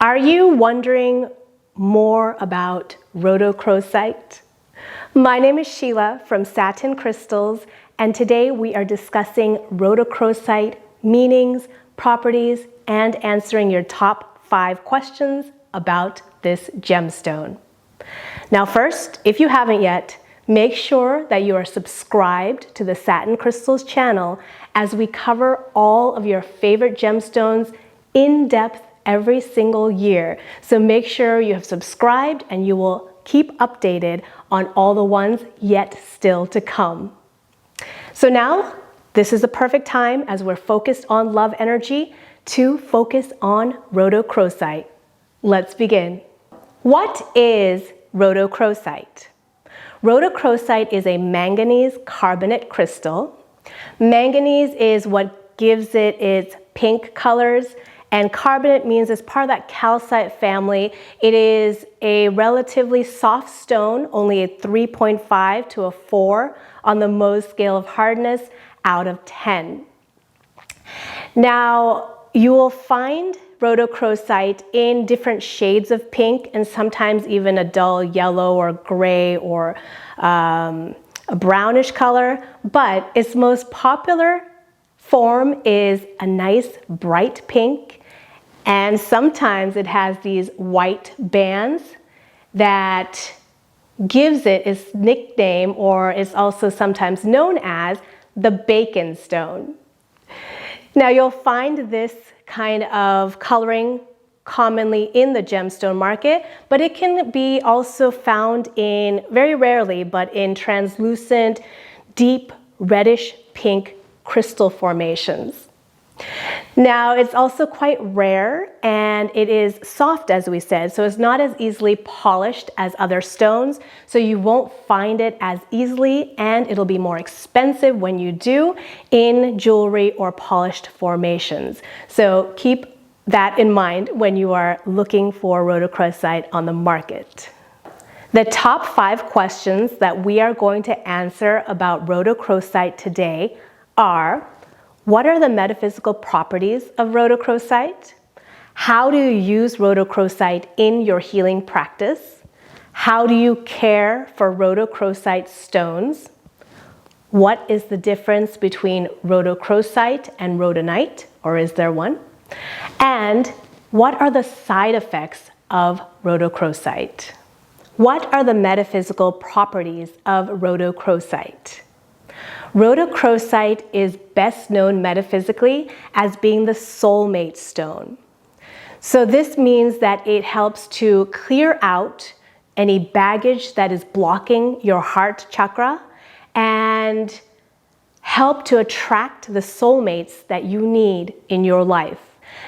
Are you wondering more about rhodochrosite? My name is Sheila from Satin Crystals, and today we are discussing rhodochrosite meanings, properties, and answering your top 5 questions about this gemstone. Now first, if you haven't yet, make sure that you are subscribed to the Satin Crystals channel as we cover all of your favorite gemstones in depth every single year. So make sure you have subscribed and you will keep updated on all the ones yet still to come. So now, this is the perfect time as we're focused on love energy to focus on rhodochrosite. Let's begin. What is rhodochrosite? Rhodochrosite is a manganese carbonate crystal. Manganese is what gives it its pink colors, and carbonate means it's part of that calcite family. It is a relatively soft stone, only a 3.5 to a 4 on the Mohs scale of hardness out of 10. Now, you will find rhodochrosite in different shades of pink and sometimes even a dull yellow or gray or a brownish color, but its most popular form is a nice bright pink, and sometimes it has these white bands that gives it its nickname, or is also sometimes known as the bacon stone. Now you'll find this kind of coloring commonly in the gemstone market, but it can be also found in, very rarely, but in translucent, deep reddish pink crystal formations. Now it's also quite rare and it is soft, as we said, so it's not as easily polished as other stones, so you won't find it as easily, and it'll be more expensive when you do in jewelry or polished formations. So keep that in mind when you are looking for rhodochrosite on the market. The top 5 questions that we are going to answer about rhodochrosite today are: what are the metaphysical properties of rhodochrosite? How do you use rhodochrosite in your healing practice? How do you care for rhodochrosite stones? What is the difference between rhodochrosite and rhodonite, or is there one? And what are the side effects of rhodochrosite? What are the metaphysical properties of rhodochrosite? Rhodochrosite is best known metaphysically as being the soulmate stone. So this means that it helps to clear out any baggage that is blocking your heart chakra and help to attract the soulmates that you need in your life.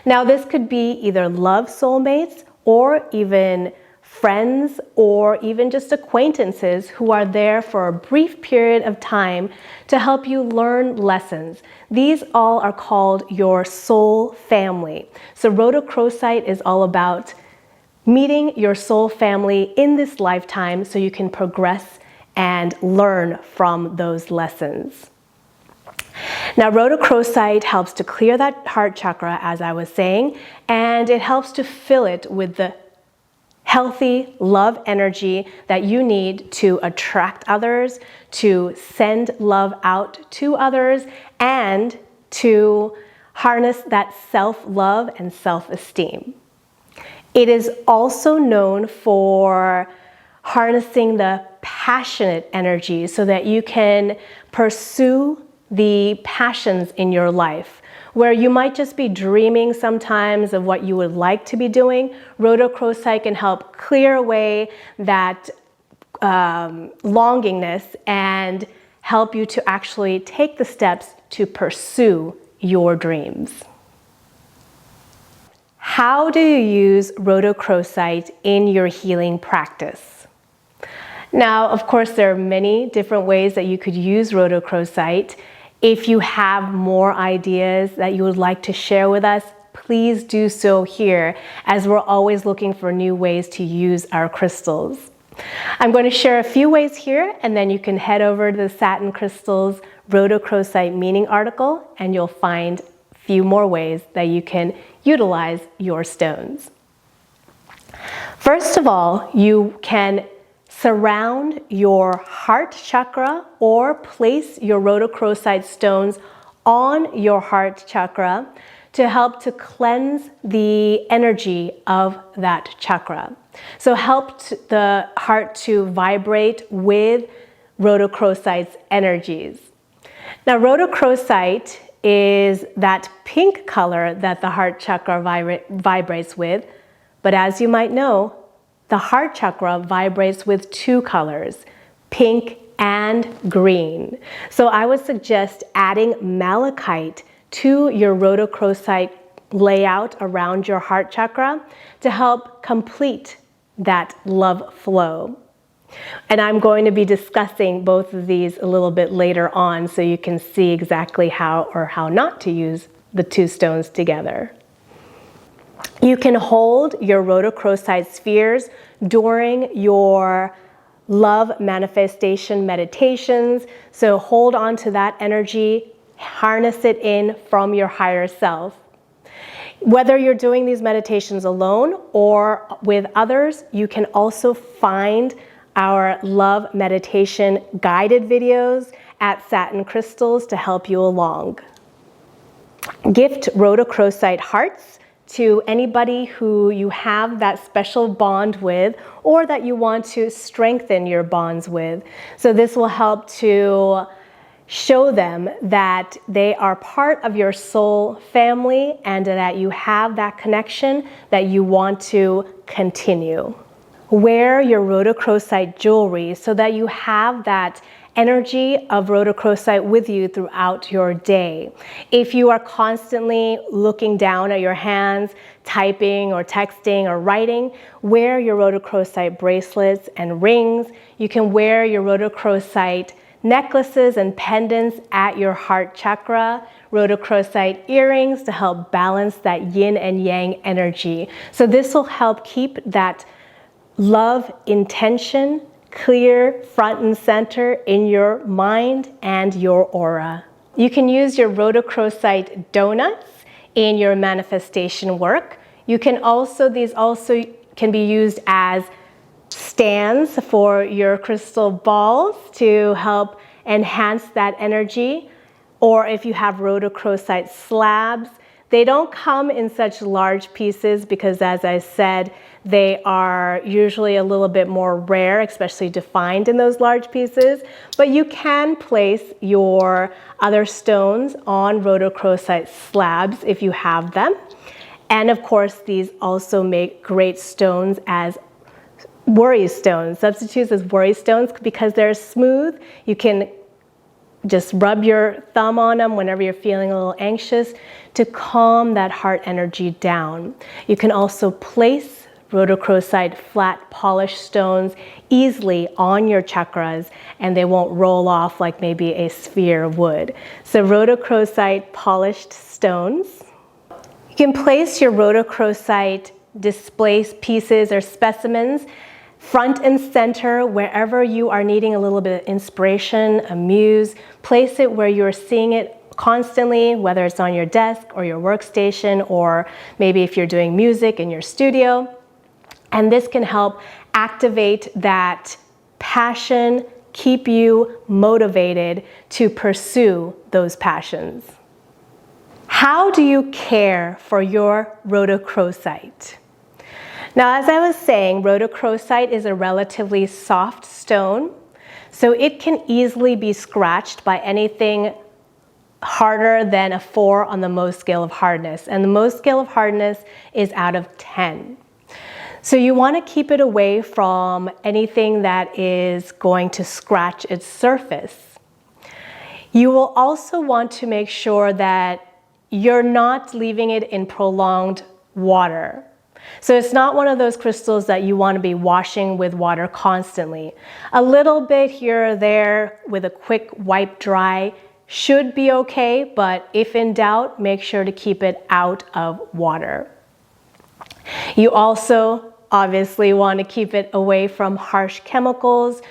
Now this could be either love soulmates or even friends or even just acquaintances who are there for a brief period of time to help you learn lessons. These all are called your soul family. So rhodochrosite is all about meeting your soul family in this lifetime so you can progress and learn from those lessons. Now, rhodochrosite helps to clear that heart chakra, as I was saying, and it helps to fill it with the healthy love energy that you need to attract others, to send love out to others, and to harness that self-love and self-esteem. It is also known for harnessing the passionate energy so that you can pursue the passions in your life. Where you might just be dreaming sometimes of what you would like to be doing, rhodochrosite can help clear away that longingness and help you to actually take the steps to pursue your dreams. How do you use rhodochrosite in your healing practice? Now, of course, there are many different ways that you could use rhodochrosite. If you have more ideas that you would like to share with us, please do so here, as we're always looking for new ways to use our crystals. I'm going to share a few ways here, and then you can head over to the Satin Crystals Rhodochrosite meaning article, and you'll find a few more ways that you can utilize your stones. First of all, you can surround your heart chakra or place your rhodochrosite stones on your heart chakra to help to cleanse the energy of that chakra. So help the heart to vibrate with rhodochrosite's energies. Now, rhodochrosite is that pink color that the heart chakra vibrates with, but as you might know, the heart chakra vibrates with two colors, pink and green. So I would suggest adding malachite to your rhodochrosite layout around your heart chakra to help complete that love flow. And I'm going to be discussing both of these a little bit later on so you can see exactly how or how not to use the two stones together. You can hold your rhodochrosite spheres during your love manifestation meditations. So hold on to that energy, harness it in from your higher self. Whether you're doing these meditations alone or with others, you can also find our love meditation guided videos at Satin Crystals to help you along. Gift rhodochrosite hearts to anybody who you have that special bond with or that you want to strengthen your bonds with. So this will help to show them that they are part of your soul family and that you have that connection that you want to continue. Wear your rhodochrosite jewelry so that you have that energy of rhodochrosite with you throughout your day. If you are constantly looking down at your hands, typing or texting or writing, wear your rhodochrosite bracelets and rings. You can wear your rhodochrosite necklaces and pendants at your heart chakra, rhodochrosite earrings to help balance that yin and yang energy. So this will help keep that love intention clear front and center in your mind and your aura. You can use your rhodochrosite donuts in your manifestation work. You can also, these also can be used as stands for your crystal balls to help enhance that energy. Or if you have rhodochrosite slabs, they don't come in such large pieces because, as I said, they are usually a little bit more rare, especially defined in those large pieces. But you can place your other stones on rhodochrosite slabs if you have them. And of course, these also make great stones as worry stones, substitutes as worry stones because they're smooth. You can just rub your thumb on them whenever you're feeling a little anxious to calm that heart energy down. You can also place rhodochrosite flat polished stones easily on your chakras and they won't roll off like maybe a sphere would. So rhodochrosite polished stones. You can place your rhodochrosite display pieces or specimens front and center wherever you are needing a little bit of inspiration, a muse. Place it where you're seeing it constantly, whether it's on your desk or your workstation, or maybe if you're doing music in your studio. And this can help activate that passion, keep you motivated to pursue those passions. How do you care for your rhodochrosite? Now, as I was saying, rhodochrosite is a relatively soft stone, so it can easily be scratched by anything harder than a 4 on the Mohs scale of hardness. And the Mohs scale of hardness is out of 10. So you want to keep it away from anything that is going to scratch its surface. You will also want to make sure that you're not leaving it in prolonged water. So it's not one of those crystals that you want to be washing with water constantly. A little bit here or there with a quick wipe dry should be okay, but if in doubt, make sure to keep it out of water. You also obviously want to keep it away from harsh chemicals.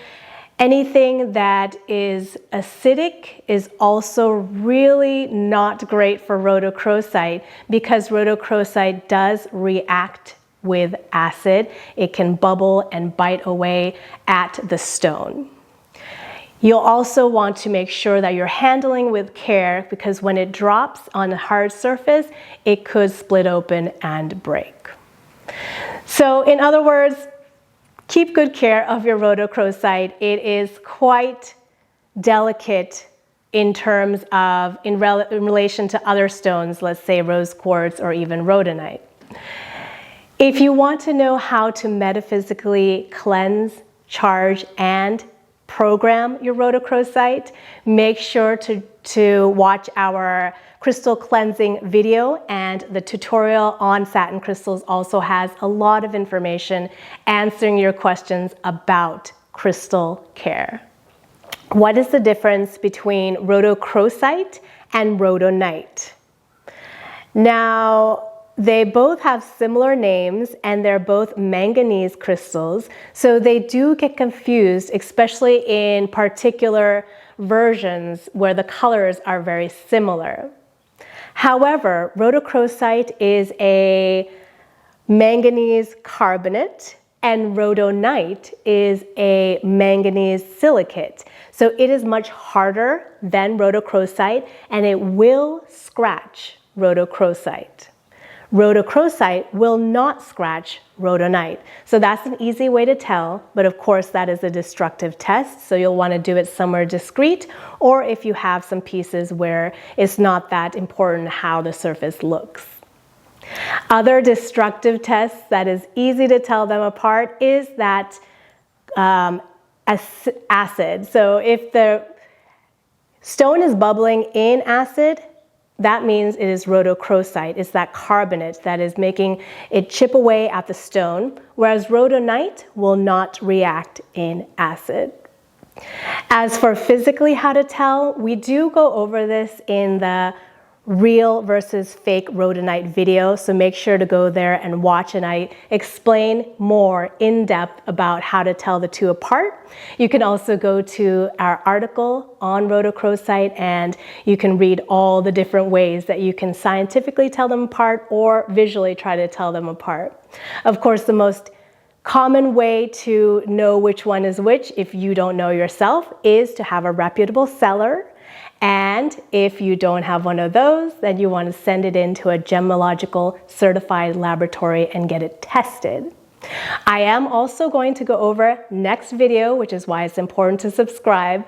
Anything that is acidic is also really not great for rhodochrosite because rhodochrosite does react with acid. It can bubble and bite away at the stone. You'll also want to make sure that you're handling with care, because when it drops on a hard surface, it could split open and break. So in other words, keep good care of your rhodochrosite. It is quite delicate in terms of, in relation to other stones, let's say rose quartz or even rhodonite. If you want to know how to metaphysically cleanse, charge, and program your rhodochrosite, make sure to watch our crystal cleansing video, and the tutorial on satin crystals also has a lot of information answering your questions about crystal care. What is the difference between rhodochrosite and rhodonite? Now, they both have similar names and they're both manganese crystals, so they do get confused, especially in particular versions where the colors are very similar. However, rhodochrosite is a manganese carbonate and rhodonite is a manganese silicate. So it is much harder than rhodochrosite and it will scratch rhodochrosite. Rhodochrosite will not scratch rhodonite. So that's an easy way to tell, but of course that is a destructive test, so you'll want to do it somewhere discreet, or if you have some pieces where it's not that important how the surface looks. Other destructive tests that is easy to tell them apart is that acid. So if the stone is bubbling in acid, that means it is rhodochrosite. It's that carbonate that is making it chip away at the stone, whereas rhodonite will not react in acid. As for physically how to tell, we do go over this in the real versus fake rhodonite video, so make sure to go there and watch, and I explain more in depth about how to tell the two apart. You can also go to our article on rhodochrosite and you can read all the different ways that you can scientifically tell them apart or visually try to tell them apart. Of course, the most common way to know which one is which, if you don't know yourself, is to have a reputable seller. And if you don't have one of those, then you want to send it into a gemological certified laboratory and get it tested. I am also going to go over next video, which is why it's important to subscribe,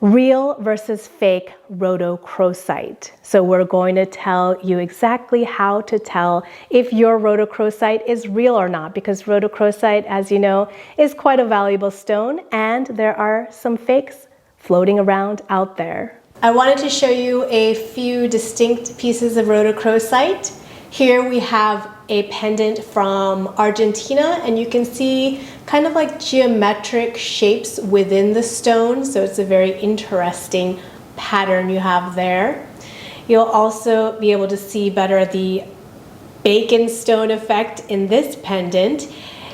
real versus fake rhodochrosite. So we're going to tell you exactly how to tell if your rhodochrosite is real or not, because rhodochrosite, as you know, is quite a valuable stone and there are some fakes floating around out there. I wanted to show you a few distinct pieces of rhodochrosite. Here we have a pendant from Argentina, and you can see kind of like geometric shapes within the stone, so it's a very interesting pattern you have there. You'll also be able to see better the bacon stone effect in this pendant.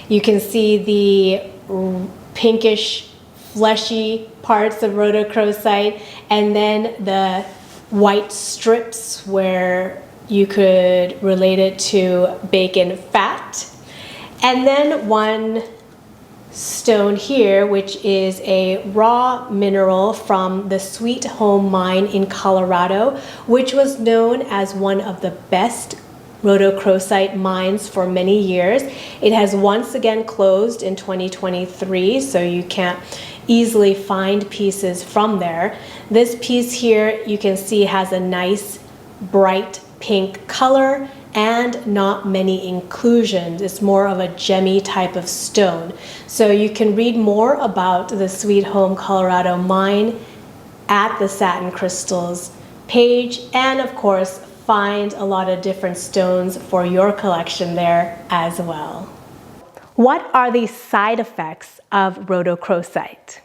You can see the pinkish fleshy parts of rhodochrosite, and then the white strips where you could relate it to bacon fat. And then one stone here, which is a raw mineral from the Sweet Home mine in Colorado, which was known as one of the best rhodochrosite mines for many years. It has once again closed in 2023, so you can't easily find pieces from there. This piece here you can see has a nice bright pink color and not many inclusions. It's more of a gemmy type of stone. So you can read more about the Sweet Home Colorado mine at the Satin Crystals page, and of course find a lot of different stones for your collection there as well. What are the side effects of rhodochrosite?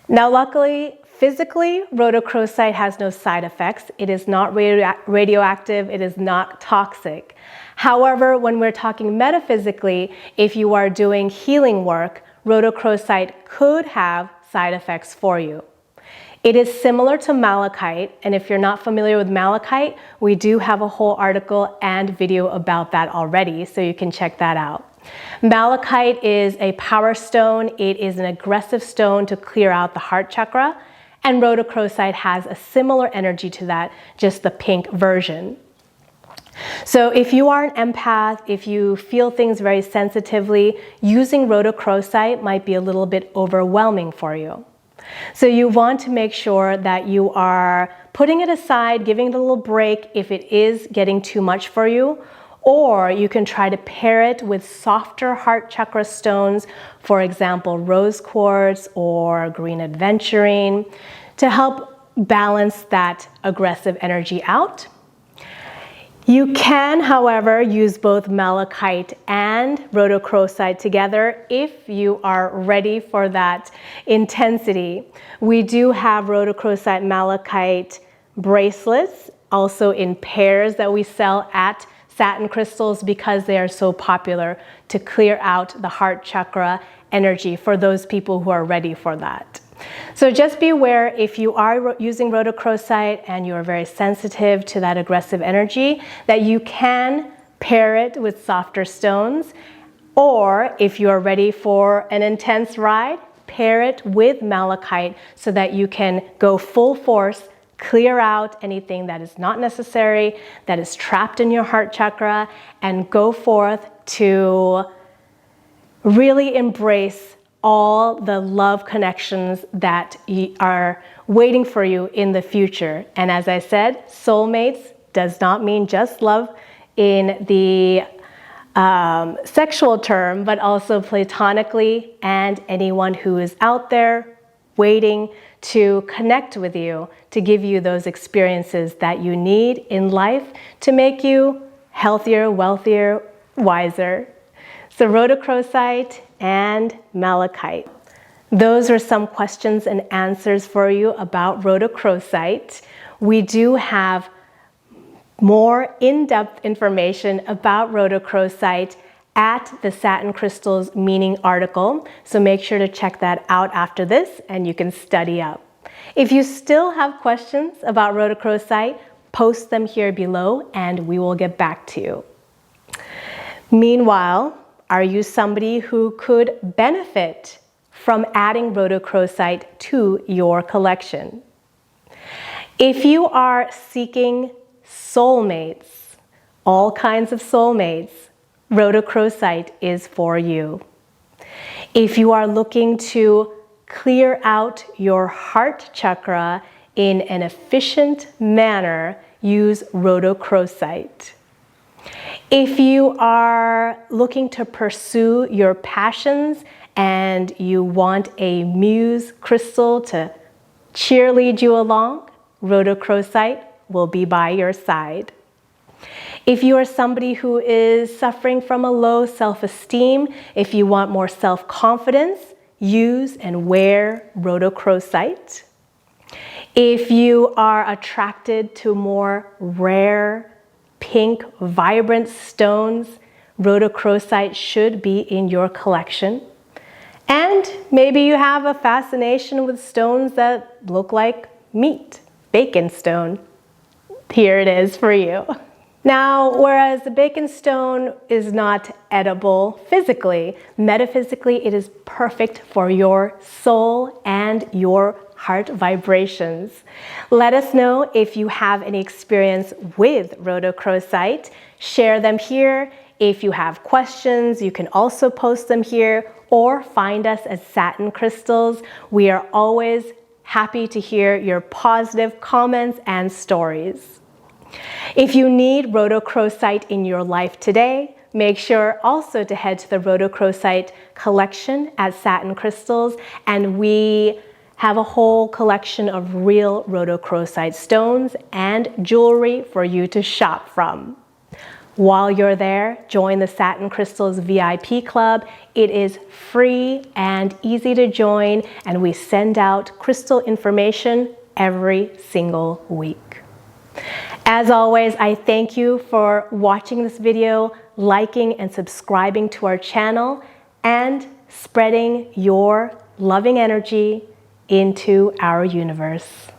Now, luckily, physically, rhodochrosite has no side effects. It is not radioactive. It is not toxic. However, when we're talking metaphysically, if you are doing healing work, rhodochrosite could have side effects for you. It is similar to malachite, and if you're not familiar with malachite, we do have a whole article and video about that already, so you can check that out. Malachite is a power stone. It is an aggressive stone to clear out the heart chakra, and rhodochrosite has a similar energy to that, just the pink version. So if you are an empath, if you feel things very sensitively, using rhodochrosite might be a little bit overwhelming for you. So you want to make sure that you are putting it aside, giving it a little break if it is getting too much for you, or you can try to pair it with softer heart chakra stones, for example, rose quartz or green aventurine, to help balance that aggressive energy out. You can, however, use both malachite and rhodochrosite together if you are ready for that intensity. We do have rhodochrosite malachite bracelets, also in pairs, that we sell at Satin Crystals because they are so popular to clear out the heart chakra energy for those people who are ready for that. So just be aware, if you are using rhodochrosite and you are very sensitive to that aggressive energy, that you can pair it with softer stones, or if you are ready for an intense ride, pair it with malachite so that you can go full force, clear out anything that is not necessary, that is trapped in your heart chakra, and go forth to really embrace all the love connections that are waiting for you in the future. And as I said, soulmates does not mean just love in the sexual term, but also platonically, and anyone who is out there waiting to connect with you, to give you those experiences that you need in life to make you healthier, wealthier, wiser. So rhodochrosite and malachite. Those are some questions and answers for you about rhodochrosite. We do have more in-depth information about rhodochrosite at the Satin Crystals meaning article, so make sure to check that out after this and you can study up. If you still have questions about rhodochrosite, post them here below and we will get back to you. Meanwhile, are you somebody who could benefit from adding rhodochrosite to your collection? If you are seeking soulmates, all kinds of soulmates, rhodochrosite is for you. If you are looking to clear out your heart chakra in an efficient manner, use rhodochrosite. If you are looking to pursue your passions and you want a muse crystal to cheerlead you along, rhodochrosite will be by your side. If you are somebody who is suffering from a low self-esteem, if you want more self-confidence, use and wear rhodochrosite. If you are attracted to more rare, pink, vibrant stones, rhodochrosite should be in your collection. And maybe you have a fascination with stones that look like meat, bacon stone. Here it is for you. Now, whereas the bacon stone is not edible physically, metaphysically it is perfect for your soul and your heart vibrations. Let us know if you have any experience with rhodochrosite. Share them here. If you have questions, you can also post them here or find us at Satin Crystals. We are always happy to hear your positive comments and stories. If you need rhodochrosite in your life today, make sure also to head to the rhodochrosite collection at Satin Crystals, and we have a whole collection of real rhodochrosite stones and jewelry for you to shop from. While you're there, join the Satin Crystals VIP Club. It is free and easy to join, and we send out crystal information every single week. As always, I thank you for watching this video, liking and subscribing to our channel, and spreading your loving energy into our universe.